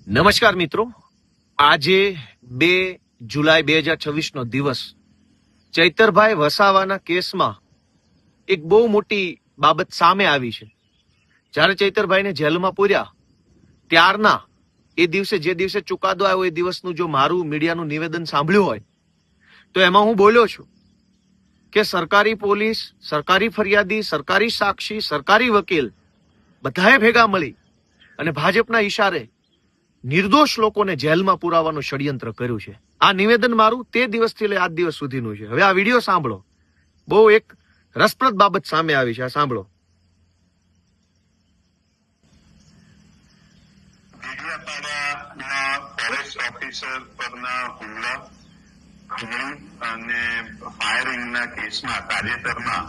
નમસ્કાર મિત્રો, આજે 2 જુલાઈ 2026 નો દિવસ ચૈતરભાઈ વસાવાના કેસમાં એક બહુ મોટી બાબત સામે આવી છે. જ્યારે ચૈતરભાઈને જેલમાં પૂર્યા ત્યારના એ દિવસે જે દિવસે ચુકાદો આવ્યો એ દિવસનું જો મારું મીડિયાનું નિવેદન સાંભળ્યું હોય તો એમાં હું બોલ્યો છું કે સરકારી પોલીસ, સરકારી ફરિયાદી, સરકારી સાક્ષી, સરકારી વકીલ બધાએ ભેગા મળી અને ભાજપના ઈશારે નિર્દોષ લોકોને જેલમાં પુરાવાનું ષડયંત્ર કર્યું છે. આ નિવેદન મારું તે દિવસથી લઈ આજ દિવસ સુધીનું છે. હવે આ વિડીયો સાંભળો, બહુ એક રસપ્રદ બાબત સામે આવી છે. આ સાંભળો. ડેડિયાપાડાના ફોરેસ્ટ ઓફિસર પરના હુમલા અને ફાયરિંગના કેસમાં તાજેતરમાં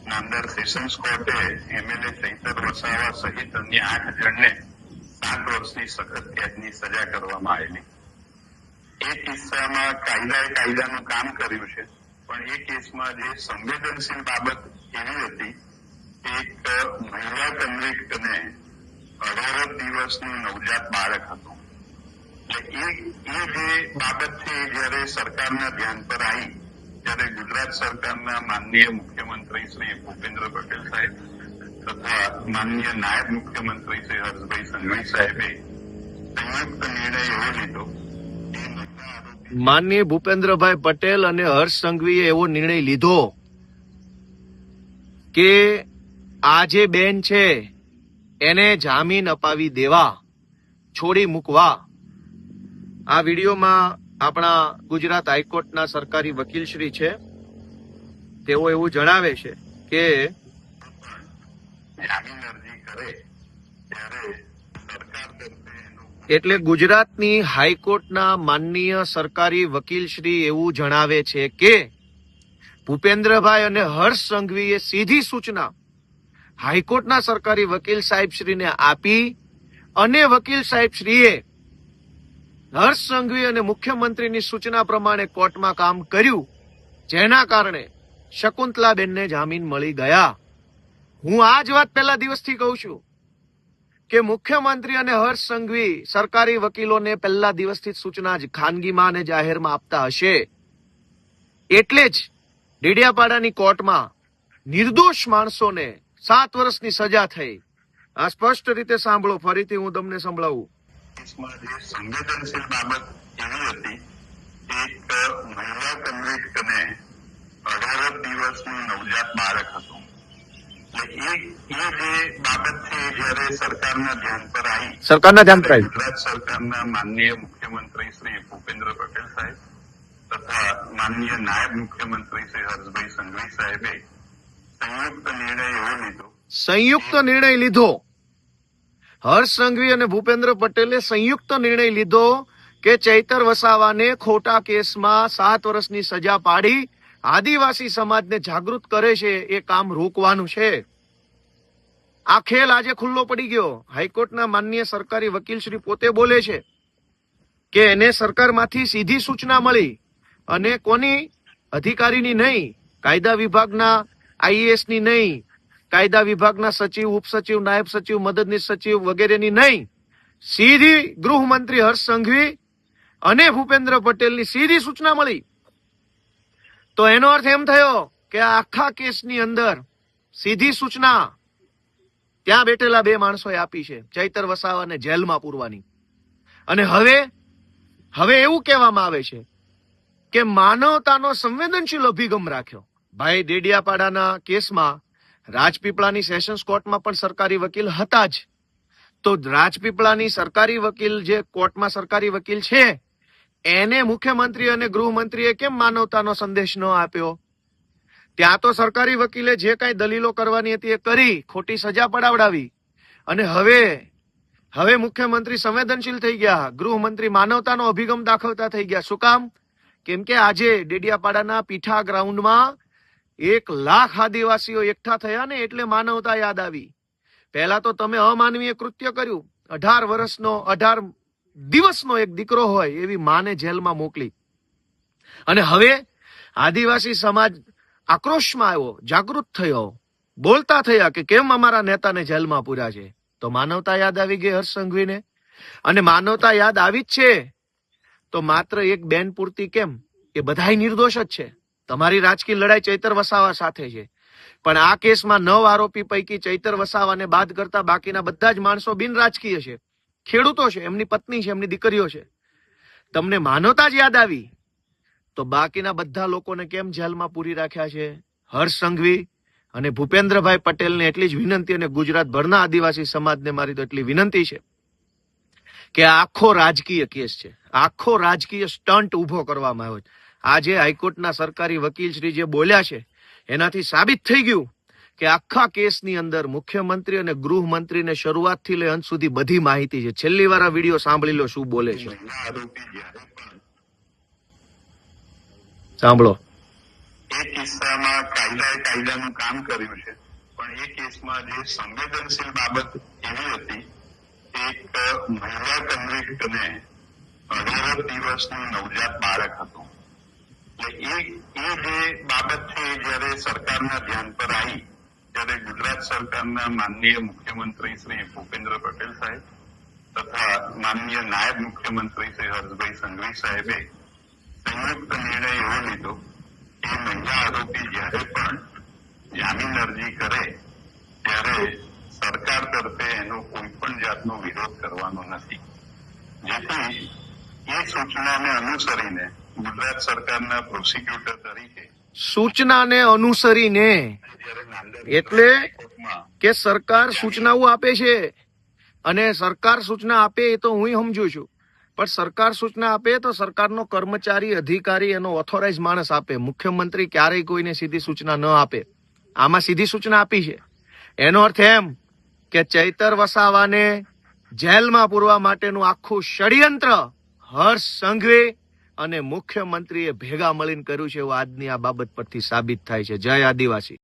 નામદાર સેશન્સ કોર્ટે એમએલએ ચૈતર વસાવા સહિત અન્ય 8 જણને 7 વર્ષની સખત કેદની સજા કરવામાં આવેલી. એ કિસ્સામાં કાયદાનું કામ કર્યું છે, પણ એ કેસમાં જે સંવેદનશીલ બાબત એવી હતી, એક મહિલા કન્વિક્ટને 18 દિવસનું નવજાત બાળક હતું. એટલે એ જે બાબત છે જયારે સરકારના ધ્યાન પર આવી ત્યારે ગુજરાત સરકારના માનનીય મુખ્યમંત્રી શ્રી ભૂપેન્દ્ર પટેલ સાહેબ તથા માનનીય નાયબ મુખ્યમંત્રી શ્રી હર્ષભાઈ સંઘવી સાહેબે સંયુક્ત નિર્ણય એવો લીધો. માનનીય ભૂપેન્દ્રભાઈ પટેલ અને હર્ષ સંઘવીએ એવો નિર્ણય લીધો કે આ જે બેન છે એને જામીન અપાવી દેવા, છોડી મૂકવા. આ વિડીયોમાં આપણા ગુજરાત હાઈકોર્ટના સરકારી વકીલ શ્રી છે, તેઓ એવું જણાવે છે કે જામીન અરજી કરે ત્યારે સરકાર તરફે એટલે ગુજરાતની હાઈકોર્ટના માનનીય સરકારી વકીલ શ્રી એવું જણાવે છે કે ભૂપેન્દ્રભાઈ અને હર્ષ સંઘવીએ સીધી સૂચના હાઈકોર્ટના સરકારી વકીલ સાહેબ શ્રીને આપી અને વકીલ સાહેબ શ્રીએ હર્ષ સંઘવી અને મુખ્યમંત્રીની સૂચના પ્રમાણે કોર્ટમાં કામ કર્યું, જેના કારણે શકુંતલાબેનને જામીન મળી ગયા. હું આ જ વાત પહેલા દિવસથી કહું છું કે મુખ્યમંત્રી અને હર્ષ સંઘવી સરકારી વકીલોને પહેલા દિવસથી સૂચના જ ખાનગીમાં અને જાહેરમાં આપતા હશે. એટલે જ ડેડિયાપાડાની કોર્ટમાં નિર્દોષ માણસોને 7 વર્ષની સજા થઈ. આ સ્પષ્ટ રીતે સાંભળો, ફરીથી હું તમને સંભળાવું. કેસમાં જે સંવેદનશીલ બાબત એવી હતી, એક મહિલા કન્વિક્ટને 18 દિવસનું નવજાત બાળક હતું. એટલે એ જે બાબત છે જયારે સરકારના ધ્યાન પર આવી ગુજરાત સરકારના માનનીય મુખ્યમંત્રી શ્રી ભૂપેન્દ્ર પટેલ સાહેબ તથા માનનીય નાયબ મુખ્યમંત્રી શ્રી હર્ષભાઈ સંઘવી સાહેબે સંયુક્ત નિર્ણય લીધો. હર્ષ સંઘવી અને ભૂપેન્દ્ર પટેલે સંયુક્ત નિર્ણય લીધો કે ચૈતર વસાવાને ખોટા કેસમાં 7 વર્ષની સજા પાડી આદિવાસી સમાજને જાગૃત કરે છે એ કામ રોકવાનું છે. આ ખેલ આજે ખુલ્લો પડી ગયો. હાઈકોર્ટના માનનીય સરકારી વકીલ શ્રી પોતે બોલે છે કે એને સરકારમાંથી સીધી સૂચના મળી અને કોની અધિકારીની નહીં, કાયદા વિભાગના આઈએએસ ની નહીં, કાયદા વિભાગના સચિવ, ઉપસચિવ, નાયબ સચિવ, મદદનીશ સચિવ વગેરેની નહીં, સીધી ગૃહમંત્રી હર્ષ સંઘવી અને ભૂપેન્દ્ર પટેલની સીધી સૂચના મળી. તો એનો અર્થ એમ થયો કે આખા કેસની અંદર સીધી સૂચના ત્યાં બેઠેલા 2 માણસોએ આપી છે, ચૈતર વસાવાને જેલમાં પૂરવાની. અને હવે એવું કહેવામાં આવે છે કે માનવતાનો સંવેદનશીલ અભિગમ રાખ્યો. ભાઈ, ડેડિયાપાડાના કેસમાં રાજપીપળાની સેશન્સ કોર્ટમાં પણ સરકારી વકીલ હતા જ. તો રાજપીપળાની સરકારી વકીલ જે કોર્ટમાં સરકારી વકીલ છે એને મુખ્યમંત્રી અને ગૃહમંત્રીએ કેમ માનવતાનો સંદેશ ન આપ્યો? ત્યાં તો સરકારી વકીલે જે કાંઈ દલીલો કરવાની હતી એ કરી, ખોટી સજા પડાવડાવી. અને હવે મુખ્યમંત્રી સંવેદનશીલ થઈ ગયા, ગૃહમંત્રી માનવતાનો અભિગમ દાખવતા થઈ ગયા. શું કામ? કેમ કે આજે ડેડિયાપાડાના પીઠા ગ્રાઉન્ડમાં 1 લાખ આદિવાસીઓ એકઠા થયા ને એટલે માનવતા યાદ આવી. પહેલા તો તમે અમાનવીય કૃત્ય કર્યું. 18 દિવસનો એક દીકરો હોય એવી માને જેલમાં મોકલી. અને હવે આદિવાસી સમાજ આક્રોશમાં આવ્યો, જાગૃત થયો, બોલતા થયા કે કેમ અમારા નેતાને જેલમાં પૂર્યા છે. તો માનવતા યાદ આવી ગઈ હર્ષ સંઘવીને. અને માનવતા યાદ આવી જ છે તો માત્ર એક બેન પૂરતી કેમ, એ બધાય નિર્દોષ જ છે. તમારી રાજકીય લડાઈ ચૈતર વસાવા સાથે છે, પણ આ કેસમાં 9 આરોપી પૈકી ચૈતર વસાવાને બાદ કરતા બાકીના બધા જ માણસો બિન રાજકીય છે, ખેડૂતો છે, એમની પત્ની છે, એમની દીકરીઓ છે. તમને માનવતા જ યાદ આવી તો બાકીના બધા લોકોને કેમ જેલમાં પૂરી રાખ્યા છે? હર્ષ સંઘવી અને ભૂપેન્દ્રભાઈ પટેલને એટલી જ વિનંતી, અને ગુજરાતભરના આદિવાસી સમાજને મારી તો એટલી વિનંતી છે કે આખો રાજકીય કેસ છે, આખો રાજકીય સ્ટન્ટ ઉભો કરવામાં આવ્યો છે. આજે હાઈકોર્ટના સરકારી વકીલ શ્રી જે બોલ્યા છે એનાથી સાબિત થઈ ગયું કે આખા કેસની અંદર મુખ્યમંત્રી અને ગૃહમંત્રીને શરૂઆતથી લઈ અંત સુધી બધી માહિતી છે. છેલ્લી વાર આ વિડીયો સાંભળી લો શું બોલે છે. મહિલા આરોપી જ્યારે પણ સાંભળો. એ કિસ્સામાં કાયદાનું કામ કર્યું છે, પણ એ કેસમાં જે સંવેદનશીલ બાબત એવી હતી, એક મહિલા કન્વિક્ટને 18 દિવસનું નવજાત બાળક હતું. એટલે એ જે બાબત છે એ જયારે સરકારના ધ્યાન પર આવી ત્યારે ગુજરાત સરકારના માનનીય મુખ્યમંત્રી શ્રી ભૂપેન્દ્ર પટેલ સાહેબ તથા માનનીય નાયબ મુખ્યમંત્રી શ્રી હર્ષભાઈ સંઘવી સાહેબે સંયુક્ત નિર્ણય એવો લીધો કે મહિલા આરોપી જ્યારે પણ જામીન અરજી કરે ત્યારે સરકાર તરફે એનો કોઈ પણ જાતનો વિરોધ કરવાનો નથી. જેથી એ સૂચનાને અનુસરીને ગુજરાત સરકારના પ્રોસિક્યુટર તરીકે સૂચનાને અનુસરીને જ્યારે નાંદેડ એટલે કોર્ટમાં કે સરકાર સૂચનાઓ આપે છે, અને સરકાર સૂચના આપે એ તો હું સમજુ છું, પણ સરકાર સૂચના આપે તો સરકારનો કર્મચારી, અધિકારી, એનો ઓથોરાઇઝ માણસ આપે. મુખ્યમંત્રી ક્યારેય કોઈને સીધી સૂચના ન આપે. આમાં સીધી સૂચના આપી છે. એનો અર્થ એમ કે ચૈતર વસાવાને જેલમાં પૂરવા માટેનું આખું ષડયંત્ર હર્ષ સંઘવી અને મુખ્યમંત્રીએ ભેગા મળીને કર્યું છે એવું આજની આ બાબત પરથી સાબિત થાય છે. જય આદિવાસી.